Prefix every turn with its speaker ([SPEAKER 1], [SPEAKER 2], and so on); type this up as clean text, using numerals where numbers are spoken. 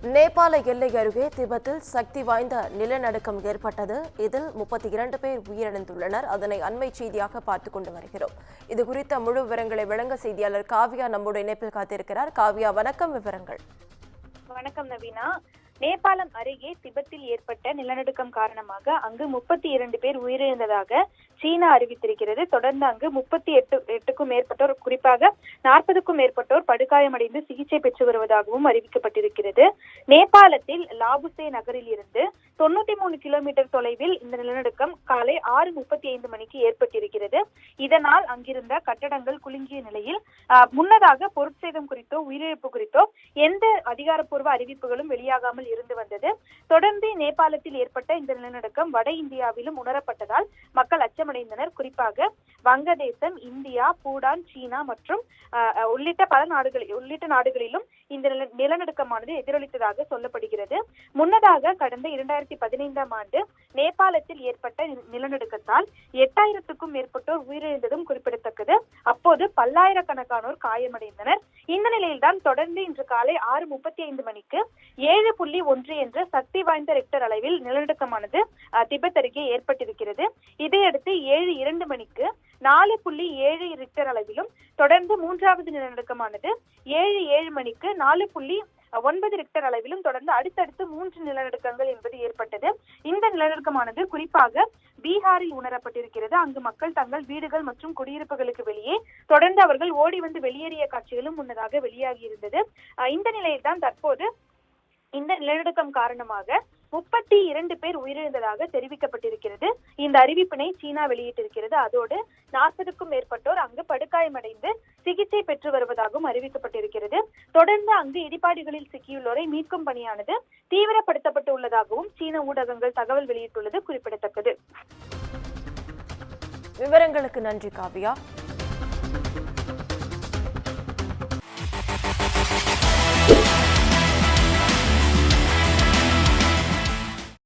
[SPEAKER 1] நேபாள எல்லை அருகே திபெத்தில் சக்தி வாய்ந்த நிலநடுக்கம் ஏற்பட்டது. இதில் 32 பேர் உயிரிழந்துள்ளனர். அதனை அண்மை செய்தியாக பார்த்துக் கொண்டு வருகிறோம். இது குறித்த முழு விவரங்களை வழங்க செய்தியாளர் காவ்யா நம்முடைய இணைப்பில் காத்திருக்கிறார். காவ்யா, வணக்கம். விவரங்கள்.
[SPEAKER 2] வணக்கம் நவீனா. நேபாளம் அருகே திபெத்தில் ஏற்பட்ட நிலநடுக்கம் காரணமாக அங்கு 32 பேர் உயிரிழந்ததாக சீனா அறிவித்திருக்கிறது. தொடர்ந்து அங்கு 38க்கும் மேற்பட்டோர், குறிப்பாக 40க்கும் மேற்பட்டோர் படுகாயமடைந்து சிகிச்சை பெற்று வருவதாகவும் அறிவிக்கப்பட்டிருக்கிறது. நேபாளத்தில் லாபுசே நகரில் இருந்து 93 கிலோமீட்டர் தொலைவில் இந்த நிலநடுக்கம் காலை 6:35 மணிக்கு ஏற்பட்டிருக்கிறது. இதனால் அங்கிருந்த கட்டடங்கள் குலுங்கிய நிலையில் முன்னதாக பொருட்சேதம் குறித்தோ உயிரிழப்பு குறித்தோ எந்த அதிகாரப்பூர்வ அறிவிப்புகளும் வெளியாகாமல் இருந்து வந்தது. தொடர்ந்து நேபாளத்தில் ஏற்பட்ட இந்த நிலநடுக்கம் வட இந்தியாவிலும் உணரப்பட்டதால் மக்கள் அச்சமடைந்தனர். குறிப்பாக வங்கதேசம், இந்தியா, பூடான், சீனா மற்றும் உள்ளிட்ட நாடுகளிலும் இந்த நிலநடுக்கமானது எதிரொலித்ததாக சொல்லப்படுகிறது. முன்னதாக கடந்த 2015ஆம் ஆண்டு நேபாளத்தில் ஏற்பட்ட நிலநடுக்கத்தால் 8000க்கும் மேற்பட்டோர் உயிரிழந்ததும் குறிப்பிடத்தக்கது. அப்போது பல்லாயிரக்கணக்கானோர் காயமடைந்தனர். இந்த நிலையில்தான் தொடர்ந்து இன்று காலை 6:35 மணிக்கு 7.1 என்ற சக்தி வாய்ந்த ரெக்டர் அளவில் நிலநடுக்கமானது திபெத் அருகே ஏற்பட்டிருக்கிறது. இதையடுத்து 7:02 மணிக்கு 4.7 ரெக்டர் அளவிலும், தொடர்ந்து மூன்றாவது நிலநடுக்கமானது 7:07 மணிக்கு 4.9 ரெக்டர் அளவிலும் தொடர்ந்து அடுத்தடுத்து 3 நிலநடுக்கங்கள் என்பது ஏற்பட்டது. இந்த நிலநடுக்கமானது குறிப்பாக பீகாரில் உணரப்பட்டிருக்கிறது. அங்கு மக்கள் தங்கள் வீடுகள் மற்றும் குடியிருப்புகளுக்கு வெளியே தொடர்ந்து அவர்கள் ஓடி வந்து வெளியேறிய காட்சிகளும் முன்னதாக வெளியாகி இருந்தது. இந்த நிலையில்தான் தற்போது இந்த நிலநடுக்கம் காரணமாக 32 பேர் உயிரிழந்ததாக தெரிவிக்கப்பட்டிருக்கிறது. இந்த அறிவிப்பினை சீனா வெளியிட்டிருக்கிறது. அதோடு 40க்கும் மேற்பட்டோர் அங்கு படுகாயமடைந்து சிகிச்சை பெற்று வருவதாகவும் அறிவிக்கப்பட்டிருக்கிறது. தொடர்ந்து அங்கு இடிபாடுகளில் சிக்கியுள்ளோரை மீட்கும் பணியானது தீவிரப்படுத்தப்பட்டு உள்ளதாகவும் சீன ஊடகங்கள் தகவல் வெளியிட்டுள்ளது குறிப்பிடத்தக்கது.
[SPEAKER 1] விவரங்களுக்கு நன்றி காவ்யா.